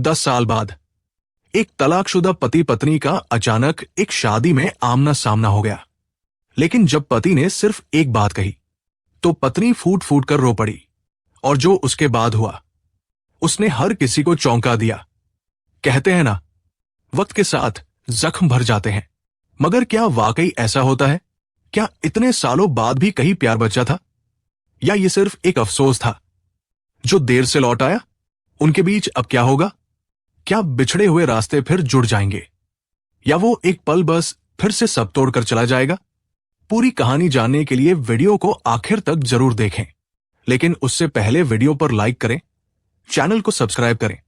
10 साल बाद एक तलाकशुदा पति पत्नी का अचानक एक शादी में आमना सामना हो गया। लेकिन जब पति ने सिर्फ एक बात कही तो पत्नी फूट फूट कर रो पड़ी। और जो उसके बाद हुआ उसने हर किसी को चौंका दिया। कहते हैं ना, वक्त के साथ जख्म भर जाते हैं। मगर क्या वाकई ऐसा होता है? क्या इतने सालों बाद भी कहीं प्यार बचा था, या ये सिर्फ एक अफसोस था जो देर से लौट आया? उनके बीच अब क्या होगा? क्या बिछड़े हुए रास्ते फिर जुड़ जाएंगे, या वो एक पल बस फिर से सब तोड़कर चला जाएगा? पूरी कहानी जानने के लिए वीडियो को आखिर तक जरूर देखें। लेकिन उससे पहले वीडियो पर लाइक करें, चैनल को सब्सक्राइब करें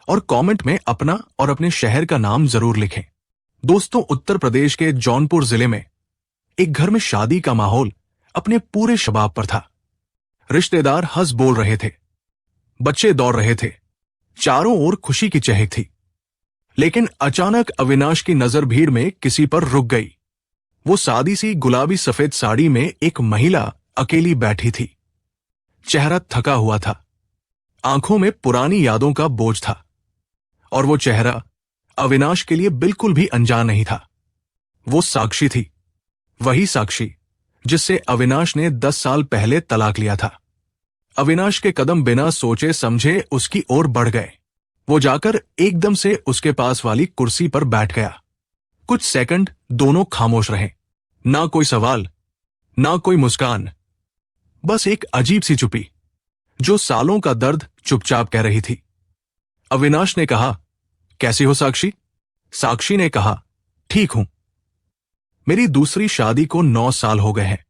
और कमेंट में अपना और अपने शहर का नाम जरूर लिखें। दोस्तों, उत्तर प्रदेश के जौनपुर जिले में एक घर में शादी का माहौल अपने पूरे शबाब पर था। रिश्तेदार हंस बोल रहे थे, बच्चे दौड़ रहे थे, चारों ओर खुशी की चहक थी। लेकिन अचानक अविनाश की नजर भीड़ में किसी पर रुक गई। वो सादी सी गुलाबी सफेद साड़ी में एक महिला अकेली बैठी थी। चेहरा थका हुआ था, आंखों में पुरानी यादों का बोझ था। और वो चेहरा अविनाश के लिए बिल्कुल भी अनजान नहीं था। वो साक्षी थी, वही साक्षी जिससे अविनाश ने 10 साल पहले तलाक लिया था। अविनाश के कदम बिना सोचे समझे उसकी ओर बढ़ गए। वो जाकर एकदम से उसके पास वाली कुर्सी पर बैठ गया। कुछ सेकंड दोनों खामोश रहे। ना कोई सवाल, ना कोई मुस्कान, बस एक अजीब सी चुप्पी जो सालों का दर्द चुपचाप कह रही थी। अविनाश ने कहा, कैसी हो साक्षी? साक्षी ने कहा, ठीक हूं। मेरी दूसरी शादी को 9 साल हो गए हैं,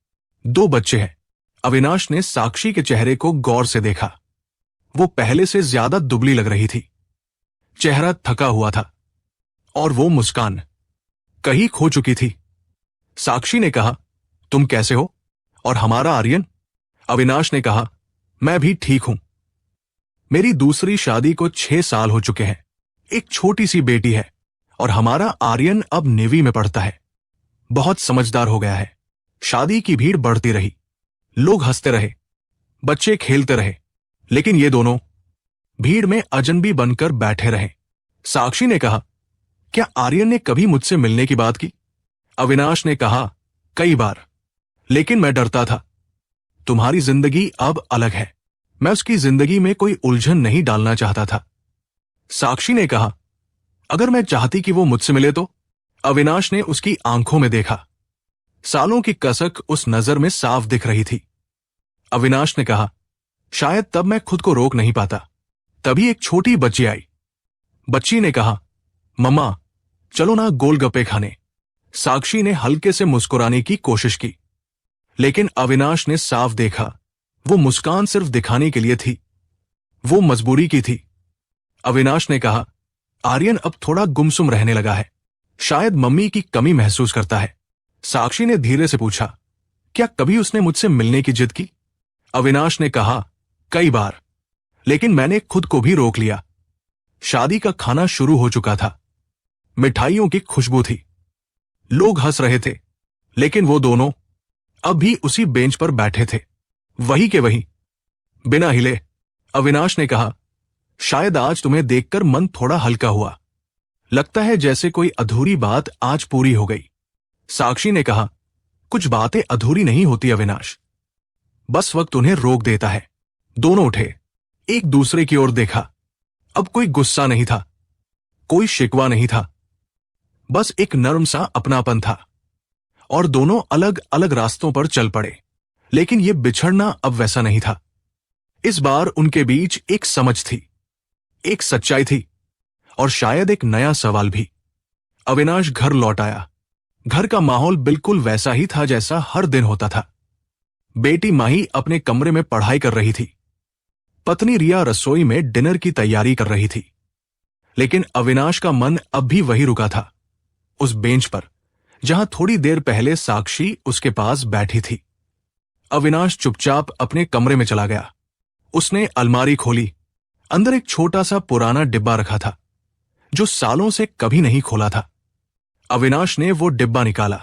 2 बच्चे हैं। अविनाश ने साक्षी के चेहरे को गौर से देखा। वो पहले से ज्यादा दुबली लग रही थी, चेहरा थका हुआ था और वो मुस्कान कहीं खो चुकी थी। साक्षी ने कहा, तुम कैसे हो? और हमारा आर्यन? अविनाश ने कहा, मैं भी ठीक हूं। मेरी दूसरी शादी को 6 साल हो चुके हैं, एक छोटी सी बेटी है और हमारा आर्यन अब नेवी में पढ़ता है। बहुत समझदार हो गया है। शादी की भीड़ बढ़ती रही, लोग हंसते रहे, बच्चे खेलते रहे, लेकिन ये दोनों भीड़ में अजनबी बनकर बैठे रहे। साक्षी ने कहा, क्या आर्यन ने कभी मुझसे मिलने की बात की? अविनाश ने कहा, कई बार, लेकिन मैं डरता था। तुम्हारी जिंदगी अब अलग है, मैं उसकी जिंदगी में कोई उलझन नहीं डालना चाहता था। साक्षी ने कहा, अगर मैं चाहती कि वो मुझसे मिले तो? अविनाश ने उसकी आंखों में देखा। सालों की कसक उस नजर में साफ दिख रही थी। अविनाश ने कहा, शायद तब मैं खुद को रोक नहीं पाता। तभी एक छोटी बच्ची आई। बच्ची ने कहा, मम्मा चलो ना गोलगप्पे खाने। साक्षी ने हल्के से मुस्कुराने की कोशिश की, लेकिन अविनाश ने साफ देखा वो मुस्कान सिर्फ दिखाने के लिए थी, वो मजबूरी की थी। अविनाश ने कहा, आर्यन अब थोड़ा गुमसुम रहने लगा है, शायद मम्मी की कमी महसूस करता है। साक्षी ने धीरे से पूछा, क्या कभी उसने मुझसे मिलने की जिद की? अविनाश ने कहा, कई बार, लेकिन मैंने खुद को भी रोक लिया। शादी का खाना शुरू हो चुका था, मिठाइयों की खुशबू थी, लोग हंस रहे थे, लेकिन वो दोनों अब भी उसी बेंच पर बैठे थे, वही के वही, बिना हिले। अविनाश ने कहा, शायद आज तुम्हें देखकर मन थोड़ा हल्का हुआ, लगता है जैसे कोई अधूरी बात आज पूरी हो गई। साक्षी ने कहा, कुछ बातें अधूरी नहीं होती अविनाश, बस वक्त उन्हें रोक देता है। दोनों उठे, एक दूसरे की ओर देखा। अब कोई गुस्सा नहीं था, कोई शिकवा नहीं था, बस एक नर्म सा अपनापन था। और दोनों अलग अलग रास्तों पर चल पड़े। लेकिन यह बिछड़ना अब वैसा नहीं था। इस बार उनके बीच एक समझ थी, एक सच्चाई थी, और शायद एक नया सवाल भी। अविनाश घर लौट आया। घर का माहौल बिल्कुल वैसा ही था जैसा हर दिन होता था। बेटी माही अपने कमरे में पढ़ाई कर रही थी, पत्नी रिया रसोई में डिनर की तैयारी कर रही थी। लेकिन अविनाश का मन अब भी वही रुका था, उस बेंच पर जहां थोड़ी देर पहले साक्षी उसके पास बैठी थी। अविनाश चुपचाप अपने कमरे में चला गया। उसने अलमारी खोली, अंदर एक छोटा सा पुराना डिब्बा रखा था जो सालों से कभी नहीं खोला था। अविनाश ने वो डिब्बा निकाला।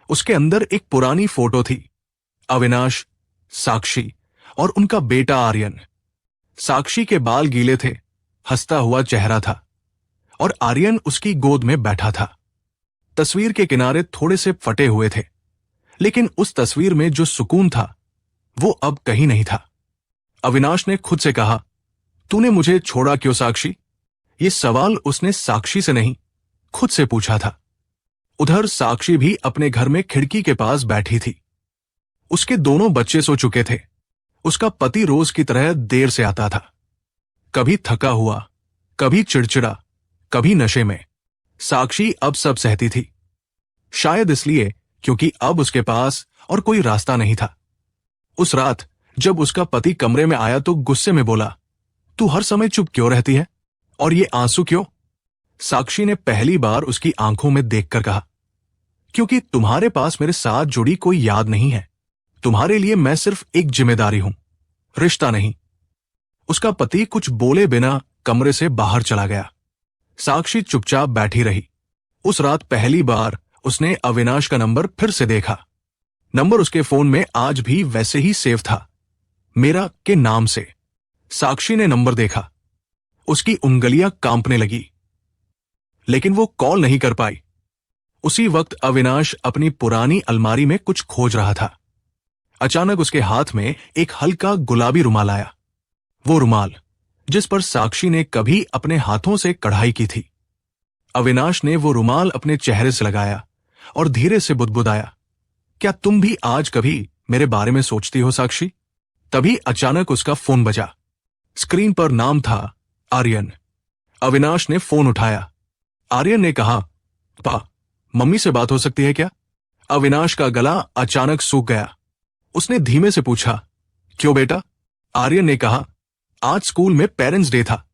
उसके अंदर एक पुरानी फोटो थी, अविनाश, साक्षी और उनका बेटा आर्यन। साक्षी के बाल गीले थे, हंसता हुआ चेहरा था और आर्यन उसकी गोद में बैठा था। तस्वीर के किनारे थोड़े से फटे हुए थे, लेकिन उस तस्वीर में जो सुकून था वो अब कहीं नहीं था। अविनाश ने खुद से कहा, तूने मुझे छोड़ा क्यों साक्षी? ये सवाल उसने साक्षी से नहीं, खुद से पूछा था। उधर साक्षी भी अपने घर में खिड़की के पास बैठी थी। उसके दोनों बच्चे सो चुके थे। उसका पति रोज की तरह देर से आता था, कभी थका हुआ, कभी चिड़चिड़ा, कभी नशे में। साक्षी अब सब सहती थी, शायद इसलिए क्योंकि अब उसके पास और कोई रास्ता नहीं था। उस रात जब उसका पति कमरे में आया तो गुस्से में बोला, तू हर समय चुप क्यों रहती है, और ये आंसू क्यों? साक्षी ने पहली बार उसकी आंखों में देखकर कहा, क्योंकि तुम्हारे पास मेरे साथ जुड़ी कोई याद नहीं है। तुम्हारे लिए मैं सिर्फ एक जिम्मेदारी हूं, रिश्ता नहीं। उसका पति कुछ बोले बिना कमरे से बाहर चला गया। साक्षी चुपचाप बैठी रही। उस रात पहली बार उसने अविनाश का नंबर फिर से देखा। नंबर उसके फोन में आज भी वैसे ही सेव था, मेरा के नाम से। साक्षी ने नंबर देखा, उसकी उंगलियां कांपने लगी, लेकिन वो कॉल नहीं कर पाई। उसी वक्त अविनाश अपनी पुरानी अलमारी में कुछ खोज रहा था। अचानक उसके हाथ में एक हल्का गुलाबी रुमाल आया, वो रुमाल जिस पर साक्षी ने कभी अपने हाथों से कढ़ाई की थी। अविनाश ने वो रुमाल अपने चेहरे से लगाया और धीरे से बुदबुदाया, क्या तुम भी आज कभी मेरे बारे में सोचती हो साक्षी? तभी अचानक उसका फोन बजा। स्क्रीन पर नाम था आर्यन। अविनाश ने फोन उठाया। आर्यन ने कहा, पा, मम्मी से बात हो सकती है क्या? अविनाश का गला अचानक सूख गया। उसने धीमे से पूछा, क्यों बेटा? आर्यन ने कहा, आज स्कूल में पेरेंट्स डे था,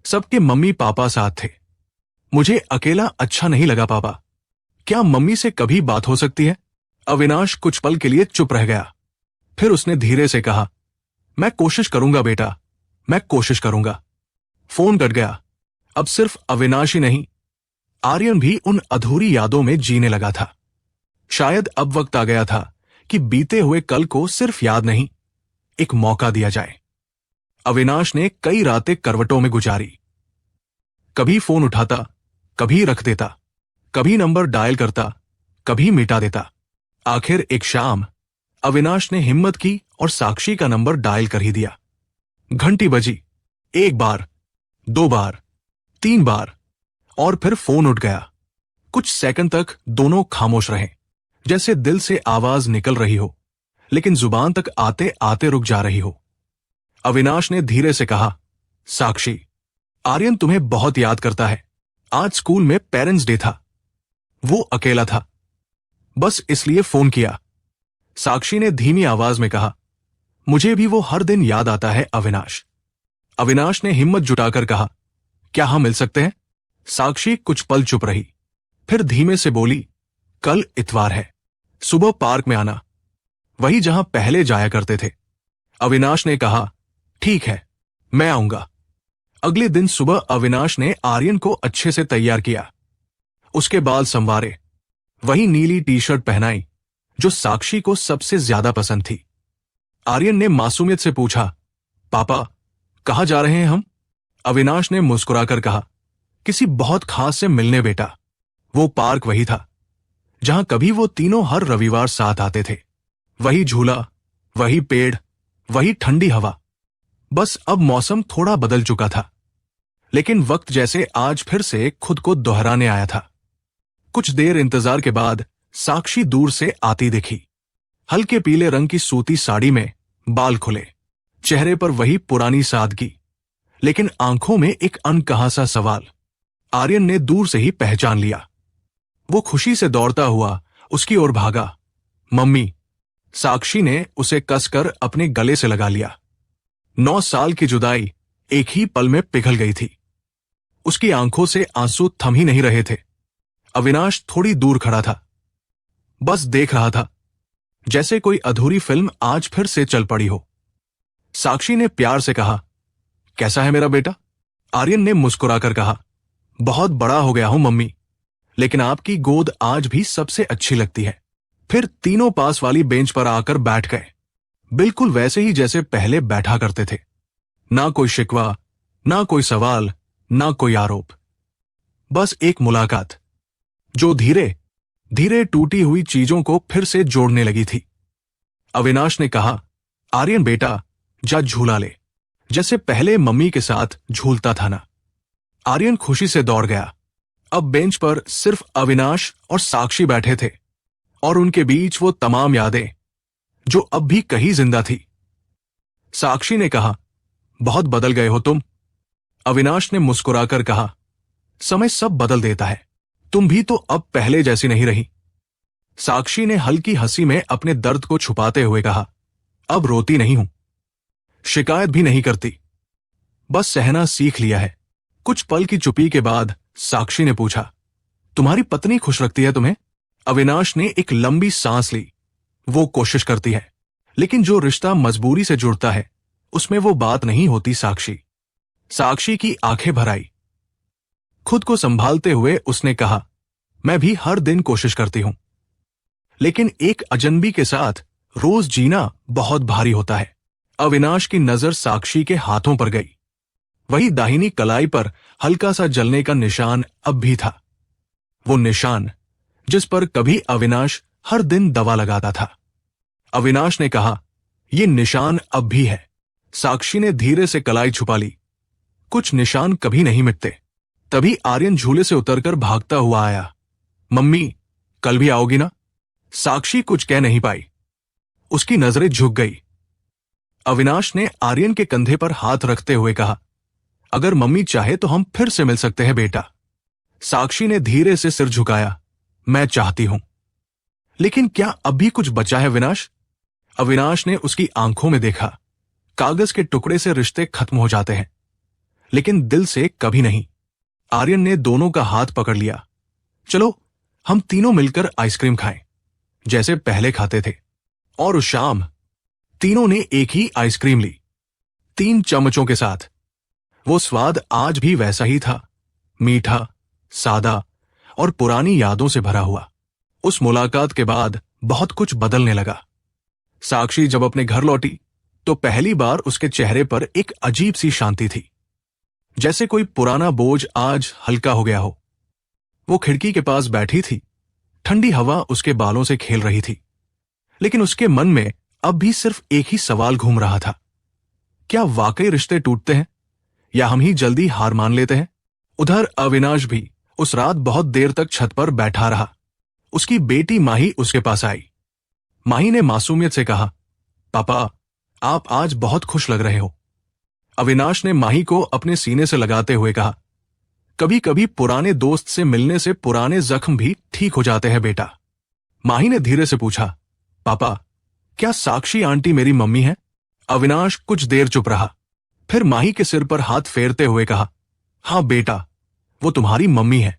सबके मम्मी पापा साथ थे। मुझे अकेला अच्छा नहीं लगा पापा, क्या मम्मी से कभी बात हो सकती है? अविनाश कुछ पल के लिए चुप रह गया। फिर उसने धीरे से कहा, मैं कोशिश करूंगा बेटा, मैं कोशिश करूंगा। फोन कट गया। अब सिर्फ अविनाश ही नहीं, आर्यन भी उन अधूरी यादों में जीने लगा था। शायद अब वक्त आ गया था कि बीते हुए कल को सिर्फ याद नहीं, एक मौका दिया जाए। अविनाश ने कई रातें करवटों में गुजारी। कभी फोन उठाता, कभी रख देता, कभी नंबर डायल करता, कभी मिटा देता। आखिर एक शाम अविनाश ने हिम्मत की और साक्षी का नंबर डायल कर ही दिया। घंटी बजी, एक बार, दो बार, तीन बार, और फिर फोन उठ गया। कुछ सेकंड तक दोनों खामोश रहे, जैसे दिल से आवाज निकल रही हो, लेकिन जुबान तक आते आते रुक जा रही हो। अविनाश ने धीरे से कहा, साक्षी, आर्यन तुम्हें बहुत याद करता है। आज स्कूल में पेरेंट्स डे था, वो अकेला था, बस इसलिए फोन किया। साक्षी ने धीमी आवाज में कहा, मुझे भी वो हर दिन याद आता है अविनाश। अविनाश ने हिम्मत जुटाकर कहा, क्या हम मिल सकते हैं? साक्षी कुछ पल चुप रही, फिर धीमे से बोली, कल इतवार है, सुबह पार्क में आना, वही जहां पहले जाया करते थे। अविनाश ने कहा, ठीक है, मैं आऊंगा। अगले दिन सुबह अविनाश ने आर्यन को अच्छे से तैयार किया। उसके बाल संवारे, वही नीली टी शर्ट पहनाई जो साक्षी को सबसे ज्यादा पसंद थी। आर्यन ने मासूमियत से पूछा, पापा, कहाँ जा रहे हैं हम? अविनाश ने मुस्कुराकर कहा, किसी बहुत खास से मिलने बेटा। वो पार्क वही था जहां कभी वो तीनों हर रविवार साथ आते थे। वही झूला, वही पेड़, वही ठंडी हवा। बस अब मौसम थोड़ा बदल चुका था, लेकिन वक्त जैसे आज फिर से खुद को दोहराने आया था। कुछ देर इंतजार के बाद साक्षी दूर से आती दिखी। हल्के पीले रंग की सूती साड़ी में, बाल खुले, चेहरे पर वही पुरानी सादगी, लेकिन आंखों में एक अनकहा सा सवाल। आर्यन ने दूर से ही पहचान लिया। वो खुशी से दौड़ता हुआ उसकी ओर भागा। मम्मी! साक्षी ने उसे कसकर अपने गले से लगा लिया। 9 साल की जुदाई एक ही पल में पिघल गई थी। उसकी आंखों से आंसू थम ही नहीं रहे थे। अविनाश थोड़ी दूर खड़ा था, बस देख रहा था, जैसे कोई अधूरी फिल्म आज फिर से चल पड़ी हो। साक्षी ने प्यार से कहा, कैसा है मेरा बेटा? आर्यन ने मुस्कुराकर कहा, बहुत बड़ा हो गया हूं मम्मी, लेकिन आपकी गोद आज भी सबसे अच्छी लगती है। फिर तीनों पास वाली बेंच पर आकर बैठ गए, बिल्कुल वैसे ही जैसे पहले बैठा करते थे। ना कोई शिकवा, ना कोई सवाल, ना कोई आरोप, बस एक मुलाकात जो धीरे धीरे टूटी हुई चीजों को फिर से जोड़ने लगी थी। अविनाश ने कहा, आर्यन बेटा, जा झूला ले, जैसे पहले मम्मी के साथ झूलता था ना। आर्यन खुशी से दौड़ गया। अब बेंच पर सिर्फ अविनाश और साक्षी बैठे थे और उनके बीच वो तमाम यादें जो अब भी कहीं जिंदा थी। साक्षी ने कहा, बहुत बदल गए हो तुम। अविनाश ने मुस्कुराकर कहा, समय सब बदल देता है, तुम भी तो अब पहले जैसी नहीं रही। साक्षी ने हल्की हंसी में अपने दर्द को छुपाते हुए कहा, अब रोती नहीं हूं, शिकायत भी नहीं करती, बस सहना सीख लिया है। कुछ पल की चुप्पी के बाद साक्षी ने पूछा, तुम्हारी पत्नी खुश रखती है तुम्हें? अविनाश ने एक लंबी सांस ली। वो कोशिश करती है, लेकिन जो रिश्ता मजबूरी से जुड़ता है उसमें वो बात नहीं होती साक्षी। साक्षी की आंखें भर आई। खुद को संभालते हुए उसने कहा, मैं भी हर दिन कोशिश करती हूं, लेकिन एक अजनबी के साथ रोज जीना बहुत भारी होता है। अविनाश की नजर साक्षी के हाथों पर गई। वही दाहिनी कलाई पर हल्का सा जलने का निशान अब भी था, वो निशान जिस पर कभी अविनाश हर दिन दवा लगाता था। अविनाश ने कहा, यह निशान अब भी है। साक्षी ने धीरे से कलाई छुपा ली। कुछ निशान कभी नहीं मिटते। तभी आर्यन झूले से उतरकर भागता हुआ आया। मम्मी, कल भी आओगी ना? साक्षी कुछ कह नहीं पाई, उसकी नजरें झुक गई। अविनाश ने आर्यन के कंधे पर हाथ रखते हुए कहा, अगर मम्मी चाहे तो हम फिर से मिल सकते हैं बेटा। साक्षी ने धीरे से सिर झुकाया, मैं चाहती हूं, लेकिन क्या अब भी कुछ बचा है अविनाश? अविनाश ने उसकी आंखों में देखा। कागज के टुकड़े से रिश्ते खत्म हो जाते हैं, लेकिन दिल से कभी नहीं। आर्यन ने दोनों का हाथ पकड़ लिया। चलो हम तीनों मिलकर आइसक्रीम खाएं, जैसे पहले खाते थे। और उस शाम तीनों ने एक ही आइसक्रीम ली, 3 चम्मचों के साथ। वो स्वाद आज भी वैसा ही था, मीठा, सादा और पुरानी यादों से भरा हुआ। उस मुलाकात के बाद बहुत कुछ बदलने लगा। साक्षी जब अपने घर लौटी तो पहली बार उसके चेहरे पर एक अजीब सी शांति थी, जैसे कोई पुराना बोझ आज हल्का हो गया हो। वो खिड़की के पास बैठी थी, ठंडी हवा उसके बालों से खेल रही थी, लेकिन उसके मन में अब भी सिर्फ एक ही सवाल घूम रहा था, क्या वाकई रिश्ते टूटते हैं या हम ही जल्दी हार मान लेते हैं? उधर अविनाश भी उस रात बहुत देर तक छत पर बैठा रहा। उसकी बेटी माही उसके पास आई। माही ने मासूमियत से कहा, पापा, आप आज बहुत खुश लग रहे हो। अविनाश ने माही को अपने सीने से लगाते हुए कहा, कभी कभी पुराने दोस्त से मिलने से पुराने जख्म भी ठीक हो जाते हैं बेटा। माही ने धीरे से पूछा, पापा, क्या साक्षी आंटी मेरी मम्मी है? अविनाश कुछ देर चुप रहा, फिर माही के सिर पर हाथ फेरते हुए कहा, हां बेटा, वो तुम्हारी मम्मी है,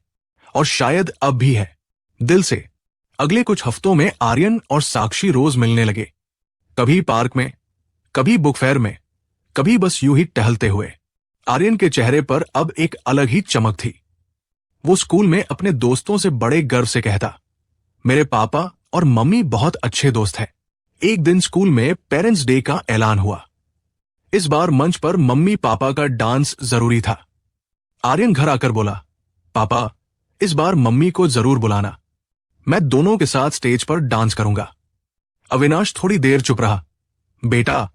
और शायद अब भी है, दिल से। अगले कुछ हफ्तों में आर्यन और साक्षी रोज मिलने लगे, कभी पार्क में, कभी बुक फेयर में, कभी बस यूं ही टहलते हुए। आर्यन के चेहरे पर अब एक अलग ही चमक थी। वो स्कूल में अपने दोस्तों से बड़े गर्व से कहता, मेरे पापा और मम्मी बहुत अच्छे दोस्त हैं। एक दिन स्कूल में पेरेंट्स डे का ऐलान हुआ। इस बार मंच पर मम्मी पापा का डांस जरूरी था। आर्यन घर आकर बोला, पापा, इस बार मम्मी को जरूर बुलाना, मैं दोनों के साथ स्टेज पर डांस करूंगा। अविनाश थोड़ी देर चुप रहा। बेटा,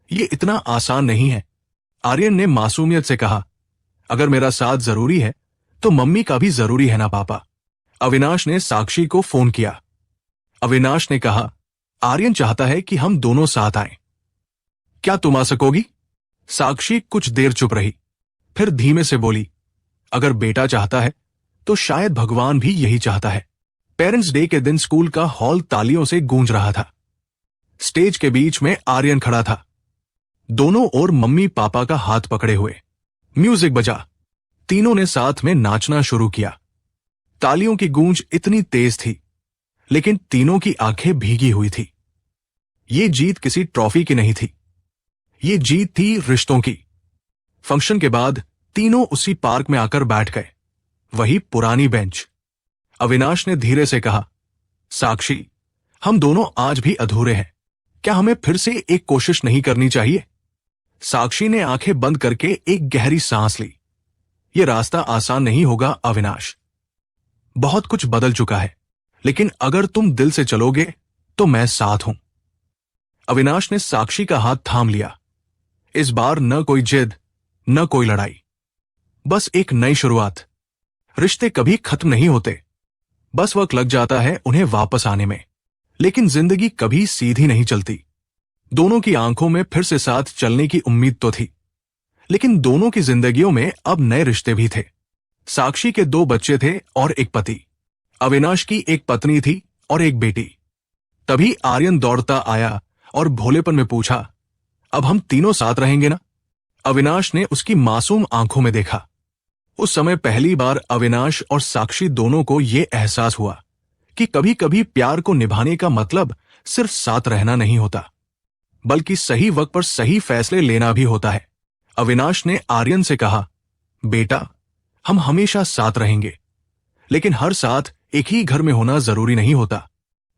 ये इतना आसान नहीं है। आर्यन ने मासूमियत से कहा, अगर मेरा साथ जरूरी है तो मम्मी का भी जरूरी है ना पापा। अविनाश ने साक्षी को फोन किया। अविनाश ने कहा, आर्यन चाहता है कि हम दोनों साथ आएं, क्या तुम आ सकोगी? साक्षी कुछ देर चुप रही, फिर धीमे से बोली, अगर बेटा चाहता है तो शायद भगवान भी यही चाहता है। पेरेंट्स डे के दिन स्कूल का हॉल तालियों से गूंज रहा था। स्टेज के बीच में आर्यन खड़ा था, दोनों ओर मम्मी पापा का हाथ पकड़े हुए। म्यूजिक बजा, तीनों ने साथ में नाचना शुरू किया। तालियों की गूंज इतनी तेज थी, लेकिन तीनों की आंखें भीगी हुई थी। ये जीत किसी ट्रॉफी की नहीं थी, ये जीत थी रिश्तों की। फंक्शन के बाद तीनों उसी पार्क में आकर बैठ गए, वही पुरानी बेंच। अविनाश ने धीरे से कहा, साक्षी, हम दोनों आज भी अधूरे हैं, क्या हमें फिर से एक कोशिश नहीं करनी चाहिए? साक्षी ने आंखें बंद करके एक गहरी सांस ली। ये रास्ता आसान नहीं होगा अविनाश। बहुत कुछ बदल चुका है, लेकिन अगर तुम दिल से चलोगे तो मैं साथ हूं। अविनाश ने साक्षी का हाथ थाम लिया। इस बार न कोई जिद, न कोई लड़ाई, बस एक नई शुरुआत। रिश्ते कभी खत्म नहीं होते, बस वक्त लग जाता है उन्हें वापस आने में। लेकिन जिंदगी कभी सीधी नहीं चलती। दोनों की आंखों में फिर से साथ चलने की उम्मीद तो थी, लेकिन दोनों की जिंदगियों में अब नए रिश्ते भी थे। साक्षी के 2 बच्चे थे और एक पति। अविनाश की एक पत्नी थी और एक बेटी। तभी आर्यन दौड़ता आया और भोलेपन में पूछा, अब हम तीनों साथ रहेंगे ना? अविनाश ने उसकी मासूम आंखों में देखा। उस समय पहली बार अविनाश और साक्षी दोनों को यह एहसास हुआ कि कभी कभी प्यार को निभाने का मतलब सिर्फ साथ रहना नहीं होता, बल्कि सही वक्त पर सही फैसले लेना भी होता है। अविनाश ने आर्यन से कहा, बेटा, हम हमेशा साथ रहेंगे, लेकिन हर साथ एक ही घर में होना जरूरी नहीं होता।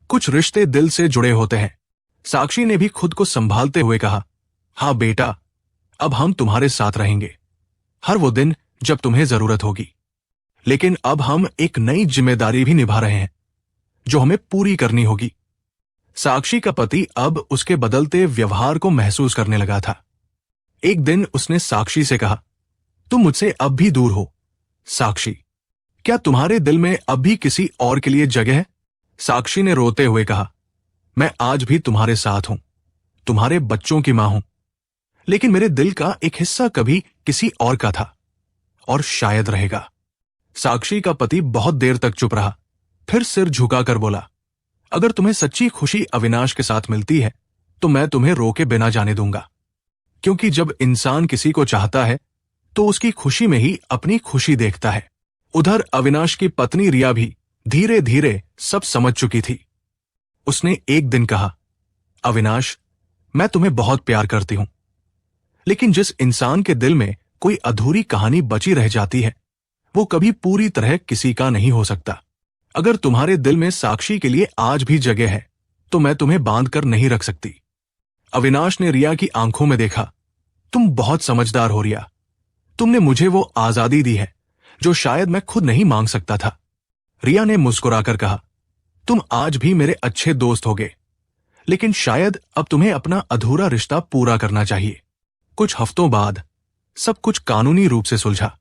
कुछ रिश्ते दिल से जुड़े होते हैं। साक्षी ने भी खुद को संभालते हुए कहा, हाँ बेटा, अब हम तुम्हारे साथ रहेंगे, हर वो दिन जब तुम्हें जरूरत होगी। लेकिन अब हम एक नई जिम्मेदारी भी निभा रहे हैं, जो हमें पूरी करनी होगी। साक्षी का पति अब उसके बदलते व्यवहार को महसूस करने लगा था। एक दिन उसने साक्षी से कहा, तुम मुझसे अब भी दूर हो। साक्षी, क्या तुम्हारे दिल में अब भी किसी और के लिए जगह है? साक्षी ने रोते हुए कहा, मैं आज भी तुम्हारे साथ हूं, तुम्हारे बच्चों की मां हूं, लेकिन मेरे दिल का एक हिस्सा कभी किसी और का था और शायद रहेगा। साक्षी का पति बहुत देर तक चुप रहा, फिर सिर झुकाकर बोला, अगर तुम्हें सच्ची खुशी अविनाश के साथ मिलती है तो मैं तुम्हें रोके बिना जाने दूंगा। क्योंकि जब इंसान किसी को चाहता है तो उसकी खुशी में ही अपनी खुशी देखता है। उधर अविनाश की पत्नी रिया भी धीरे धीरे सब समझ चुकी थी। उसने एक दिन कहा, अविनाश, मैं तुम्हें बहुत प्यार करती हूं, लेकिन जिस इंसान के दिल में कोई अधूरी कहानी बची रह जाती है, वो कभी पूरी तरह किसी का नहीं हो सकता। अगर तुम्हारे दिल में साक्षी के लिए आज भी जगह है तो मैं तुम्हें बांध कर नहीं रख सकती। अविनाश ने रिया की आंखों में देखा, तुम बहुत समझदार हो रिया, तुमने मुझे वो आजादी दी है जो शायद मैं खुद नहीं मांग सकता था। रिया ने मुस्कुराकर कहा, तुम आज भी मेरे अच्छे दोस्त होगे, लेकिन शायद अब तुम्हें अपना अधूरा रिश्ता पूरा करना चाहिए। कुछ हफ्तों बाद सब कुछ कानूनी रूप से सुलझा।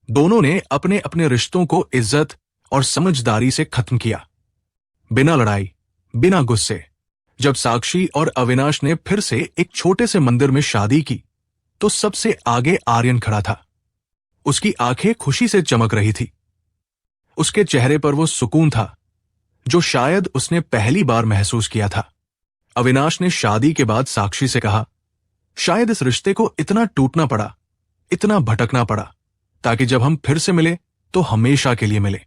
दोनों ने अपने अपने रिश्तों को इज्जत और समझदारी से खत्म किया, बिना लड़ाई, बिना गुस्से। जब साक्षी और अविनाश ने फिर से एक छोटे से मंदिर में शादी की तो सबसे आगे आर्यन खड़ा था। उसकी आंखें खुशी से चमक रही थी। उसके चेहरे पर वो सुकून था जो शायद उसने पहली बार महसूस किया था। अविनाश ने शादी के बाद साक्षी से कहा, शायद इस रिश्ते को इतना टूटना पड़ा, इतना भटकना पड़ा, ताकि जब हम फिर से मिले तो हमेशा के लिए मिले।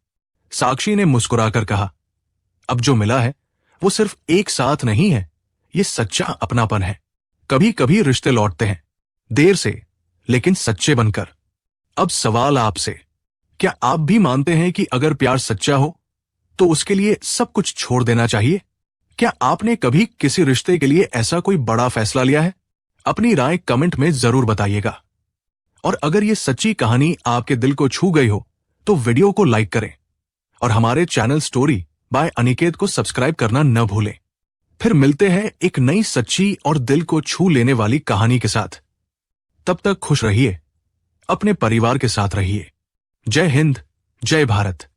साक्षी ने मुस्कुराकर कहा, अब जो मिला है वो सिर्फ एक साथ नहीं है, ये सच्चा अपनापन है। कभी कभी रिश्ते लौटते हैं, देर से लेकिन सच्चे बनकर। अब सवाल आपसे, क्या आप भी मानते हैं कि अगर प्यार सच्चा हो तो उसके लिए सब कुछ छोड़ देना चाहिए? क्या आपने कभी किसी रिश्ते के लिए ऐसा कोई बड़ा फैसला लिया है? अपनी राय कमेंट में जरूर बताइएगा। और अगर ये सच्ची कहानी आपके दिल को छू गई हो तो वीडियो को लाइक करें और हमारे चैनल स्टोरी बाय अनिकेत को सब्सक्राइब करना न भूलें। फिर मिलते हैं एक नई सच्ची और दिल को छू लेने वाली कहानी के साथ। तब तक खुश रहिए, अपने परिवार के साथ रहिए। जय हिंद, जय भारत।